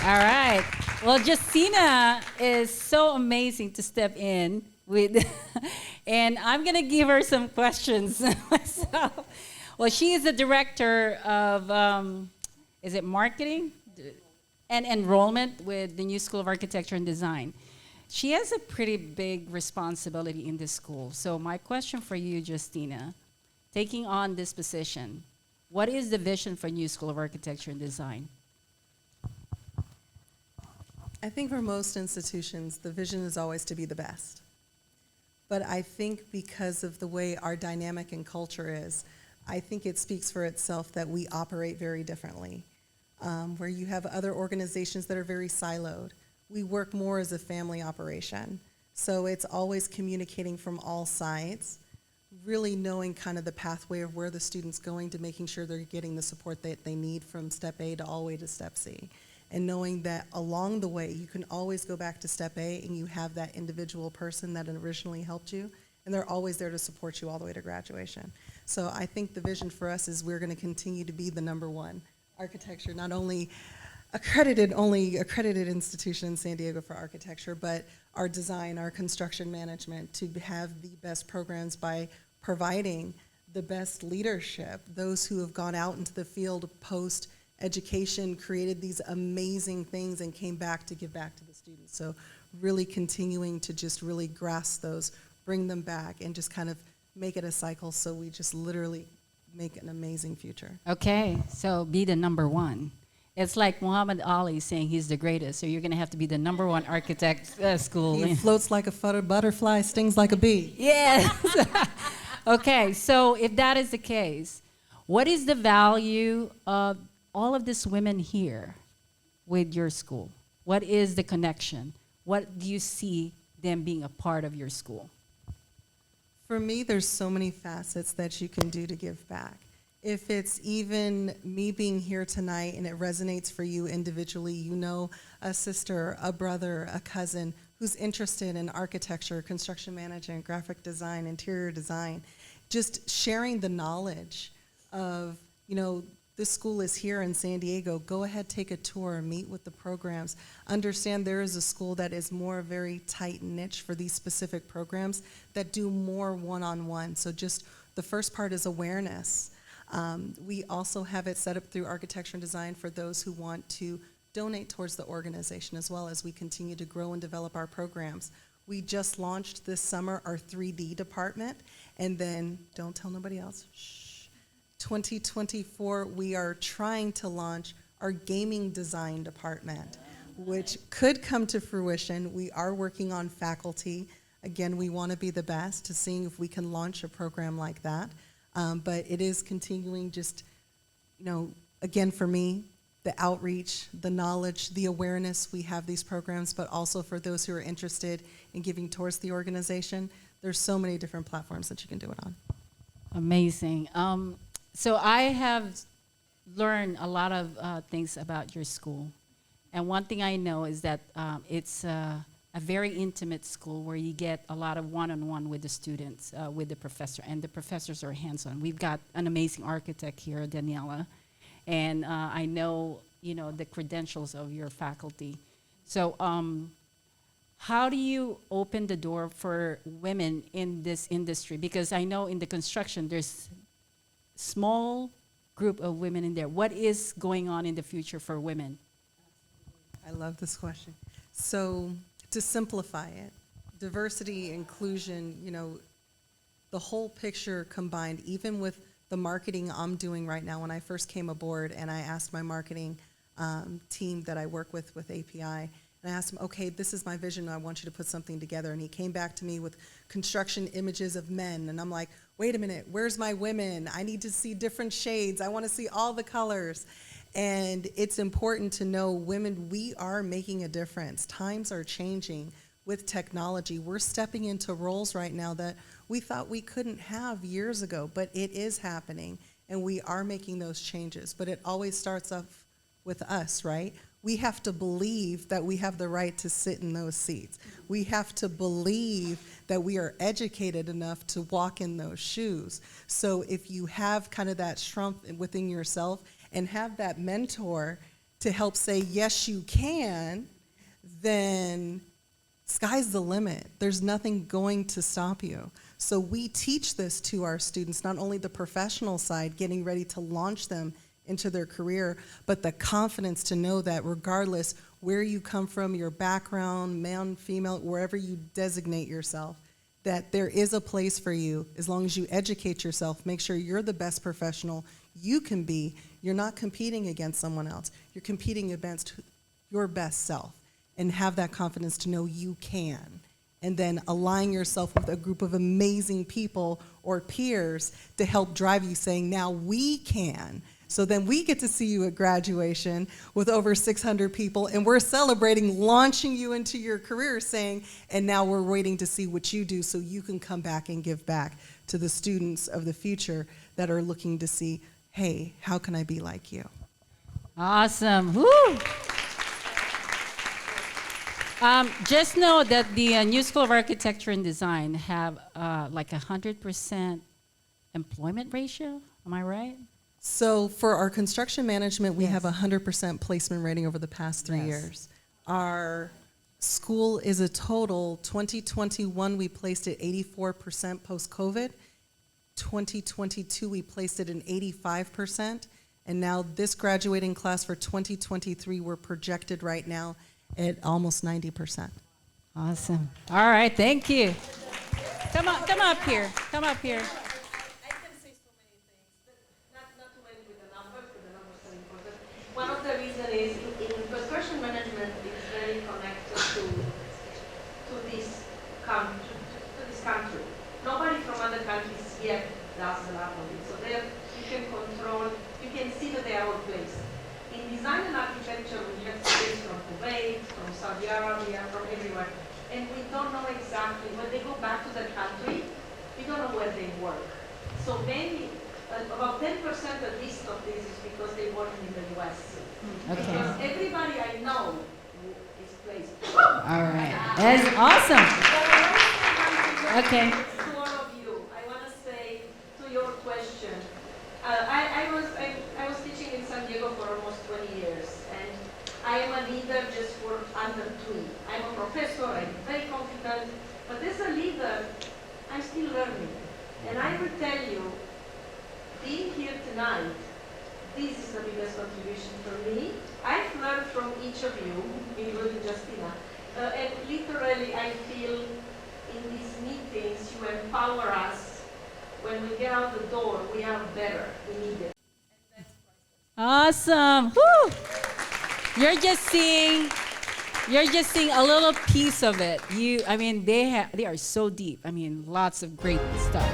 All right. Well, Justina is so amazing to step in with, and I'm gonna give her some questions myself. Well, she is the director of, is it marketing and enrollment with the New School of Architecture and Design. She has a pretty big responsibility in this school. So my question for you, Justina, taking on this position, what is the vision for New School of Architecture and Design? I think for most institutions, the vision is always to be the best. But I think because of the way our dynamic and culture is, I think it speaks for itself that we operate very differently. Where you have other organizations that are very siloed. We work more as a family operation. So it's always communicating from all sides, really knowing kind of the pathway of where the student's going to making sure they're getting the support that they need from step A to all the way to step C. And knowing that along the way, you can always go back to step A and you have that individual person that originally helped you, and they're always there to support you all the way to graduation. So I think the vision for us is we're going to continue to be the #1 architecture, not only accredited institution in San Diego for architecture, but our design, our construction management, to have the best programs by providing the best leadership, those who have gone out into the field post education, created these amazing things and came back to give back to the students. So really continuing to just really grasp those, bring them back, and just kind of make it a cycle so we just literally make an amazing future. Okay, so be the #1. It's like Muhammad Ali saying he's the greatest, so you're going to have to be the #1 architect school. He floats like a butterfly, stings like a bee. Yes. Okay, so if that is the case, what is the value of all of these women here with your school? What is the connection? What do you see them being a part of your school? For me, there's so many facets that you can do to give back. If it's even me being here tonight and it resonates for you individually, you know a sister, a brother, a cousin who's interested in architecture, construction management, graphic design, interior design, just sharing the knowledge of, you know, this school is here in San Diego. Go ahead, take a tour, meet with the programs. Understand there is a school that is more very tight niche for these specific programs that do more one-on-one. So just the first part is awareness. We also have it set up through architecture and design for those who want to donate towards the organization as well as we continue to grow and develop our programs. We just launched this summer our 3D department, and then, don't tell nobody else, shh. 2024, we are trying to launch our gaming design department, which could come to fruition. We are working on faculty. Again, we want to be the best to seeing if we can launch a program like that. But it is continuing just, you know, again, for me, the outreach, the knowledge, the awareness, we have these programs, but also for those who are interested in giving towards the organization, there's so many different platforms that you can do it on. Amazing. So I have learned a lot of things about your school. And one thing I know is that it's a very intimate school where you get a lot of one-on-one with the students, with the professor, and the professors are hands-on. We've got an amazing architect here, Daniela, and I know, you know, the credentials of your faculty. So how do you open the door for women in this industry? Because I know in the construction, there's small group of women in there. What is going on in the future for women? I love this question. So to simplify it, diversity, inclusion, you know, the whole picture combined, even with the marketing I'm doing right now. When I first came aboard and I asked my marketing team that I work with API, and I asked him, okay, this is my vision, I want you to put something together. And he came back to me with construction images of men. And I'm like, wait a minute, where's my women? I need to see different shades. I want to see all the colors. And it's important to know, women, we are making a difference. Times are changing with technology. We're stepping into roles right now that we thought we couldn't have years ago, but it is happening. And we are making those changes. But it always starts off with us, right? We have to believe that we have the right to sit in those seats. We have to believe that we are educated enough to walk in those shoes. So if you have kind of that strength within yourself and have that mentor to help say, yes, you can, then sky's the limit. There's nothing going to stop you. So we teach this to our students, not only the professional side, getting ready to launch them into their career, but the confidence to know that regardless where you come from, your background, male, female, wherever you designate yourself, that there is a place for you as long as you educate yourself, make sure you're the best professional you can be. You're not competing against someone else. You're competing against your best self, and have that confidence to know you can. And then align yourself with a group of amazing people or peers to help drive you, saying, now we can. So then we get to see you at graduation with over 600 people, and we're celebrating launching you into your career, saying, and now we're waiting to see what you do so you can come back and give back to the students of the future that are looking to see, hey, how can I be like you? Awesome. Woo! Just know that the New School of Architecture and Design have like 100% employment ratio. Am I right? So for our construction management, we Yes. have 100% placement rating over the past 3 Yes. years. Our school is a total, 2021, we placed it 84% post-COVID. 2022, we placed it in 85%. And now this graduating class for 2023, we're projected right now at almost 90%. Awesome. All right, thank you. Come up here. Come up here. I can say so many things, but not too many with the numbers, because the numbers are important. One of the reasons is in construction management is very connected to this country. Nobody from other countries yet does a lot of it. So there you can control, you can see that they are all placed. In design and architecture, we have students from Waite, from Saudi Arabia, from everywhere. And we don't know exactly, when they go back to their country, we don't know where they work. So maybe about 10% at least of this is because they work in the US. Okay. Because everybody I know is placed. All right. That's awesome. Okay. To all of you, I want to say to your question, I was teaching in San Diego for almost 20 years, and I am a leader just for under 3. I'm a professor, I'm very confident, but as a leader, I'm still learning. And I will tell you, being here tonight, this is the biggest contribution for me. I've learned from each of you, including Justina, and literally I feel in these meetings you empower us. When we get out the door, we are better. We need it. Awesome. Woo! You're just seeing a little piece of it. I mean, they are so deep. I mean, lots of great stuff.